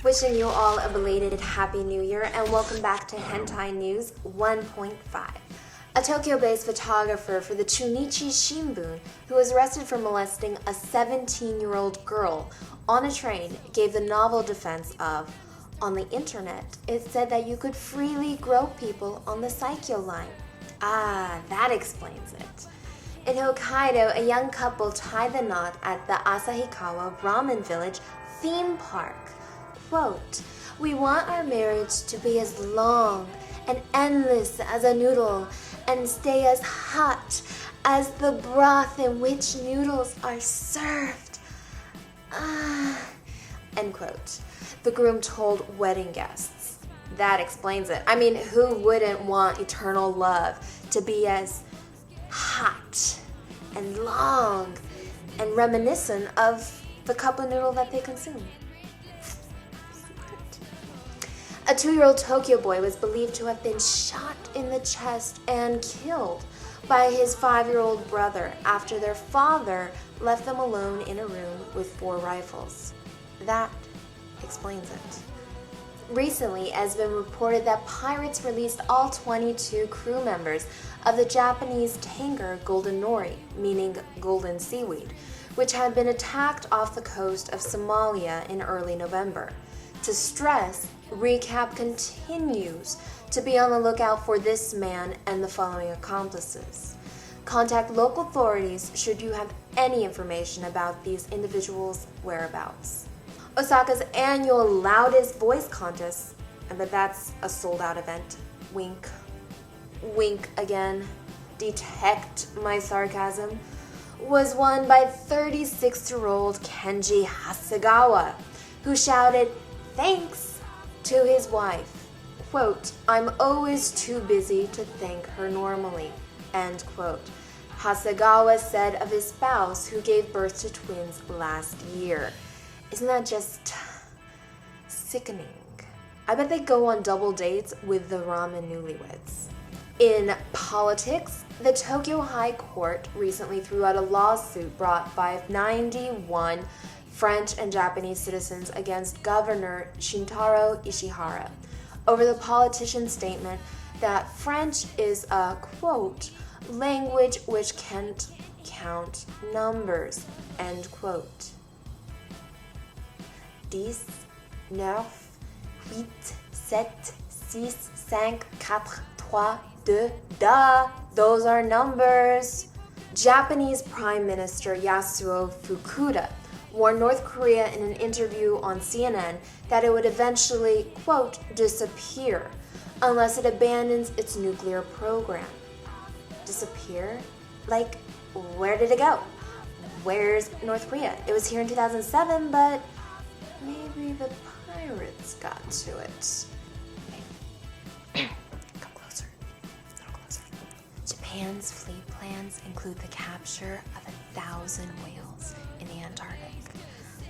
Wishing you all a belated Happy New Year and welcome back to Hentai News 1.5. A Tokyo-based photographer for the Chunichi Shimbun, who was arrested for molesting a 17-year-old girl on a train, gave the novel defense of, on the internet, it said that you could freely grope people on the Saikyo line. Ah, that explains it. In Hokkaido, a young couple tied the knot at the Asahikawa Ramen Village theme park. Quote, "We want our marriage to be as long and endless as a noodle and stay as hot as the broth in which noodles are served." End quote. The groom told wedding guests. That explains it. I mean, who wouldn't want eternal love to be as hot and long and reminiscent of the cup of noodle that they consume? A 2-year-old Tokyo boy was believed to have been shot in the chest and killed by his 5-year-old brother after their father left them alone in a room with 4 rifles. That explains it. Recently, it has been reported that pirates released all 22 crew members of the Japanese tanker Golden Nori, meaning golden seaweed, which had been attacked off the coast of Somalia in early November. To stress, Recap continues to be on the lookout for this man and the following accomplices. Contact local authorities should you have any information about these individuals' whereabouts. Osaka's annual Loudest Voice Contest, but that's a sold-out event. Wink. Wink again. Detect my sarcasm. Was won by 36-year-old Kenji Hasegawa, who shouted, "Thanks," to his wife. Quote, "I'm always too busy to thank her normally," end quote. Hasegawa said of his spouse, who gave birth to twins last year. Isn't that just sickening? I bet they go on double dates with the ramen newlyweds. In politics, the Tokyo High Court recently threw out a lawsuit brought by 91 French and Japanese citizens against Governor Shintaro Ishihara over the politician's statement that French is a, quote, "language which can't count numbers," end quote. 10, 9, 8, 7, 6, 5, 4, 3, 2, duh, those are numbers. Japanese Prime Minister Yasuo Fukuda warned North Korea in an interview on CNN that it would eventually, quote, disappear unless it abandons its nuclear program. Disappear? Like, where did it go? Where's North Korea? It was here in 2007, but maybe the pirates got to it. Come closer. A little closer. Japan's fleet plans include the capture of 1,000 whales in the Antarctic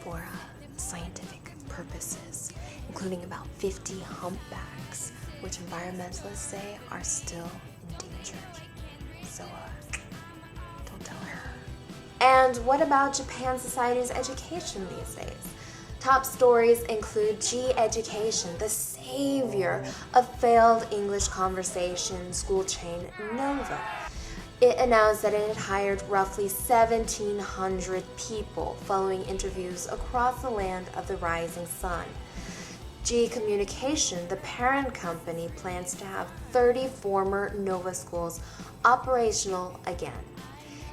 for scientific purposes, including about 50 humpbacks, which environmentalists say are still endangered. So, don't tell her. And what about Japan society's education these days? Top stories include G-Education, the savior of failed English conversation school chain Nova. It announced that it had hired roughly 1,700 people following interviews across the land of the rising sun. G Communication, the parent company, plans to have 30 former Nova schools operational again.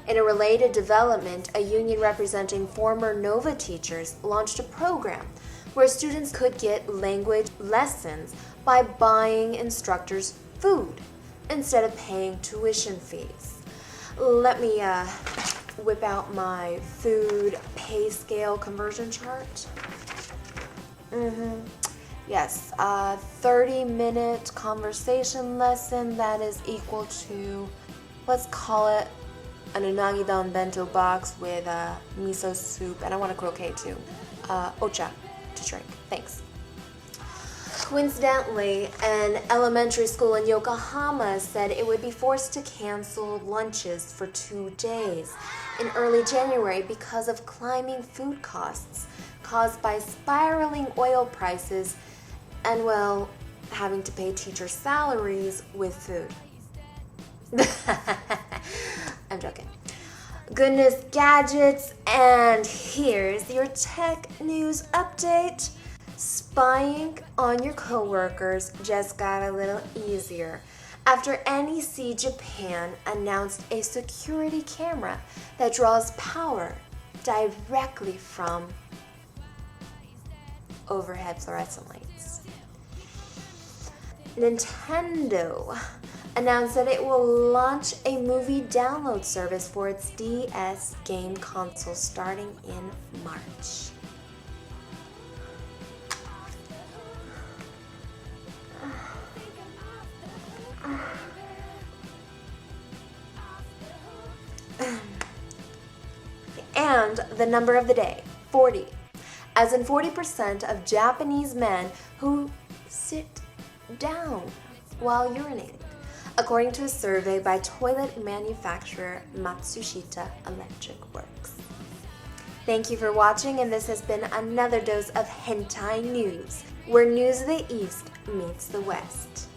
In a related development, a union representing former Nova teachers launched a program where students could get language lessons by buying instructors food instead of paying tuition fees. Let me whip out my food pay scale conversion chart. Yes, a 30-minute conversation lesson that is equal to, let's call it, an unagi-don bento box with miso soup, and I want a croquet too. Ocha to drink. Thanks. Coincidentally, an elementary school in Yokohama said it would be forced to cancel lunches for 2 days in early January because of climbing food costs caused by spiraling oil prices and, well, having to pay teachers' salaries with food. I'm joking. Goodness gadgets, and here's your tech news update. Spying on your coworkers just got a little easier after NEC Japan announced a security camera that draws power directly from overhead fluorescent lights. Nintendo announced that it will launch a movie download service for its DS game console starting in March. And the number of the day, 40, as in 40% of Japanese men who sit down while urinating, according to a survey by toilet manufacturer Matsushita Electric Works. Thank you for watching, and this has been another dose of Hentai News, where news of the East meets the West.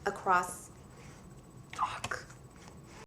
Across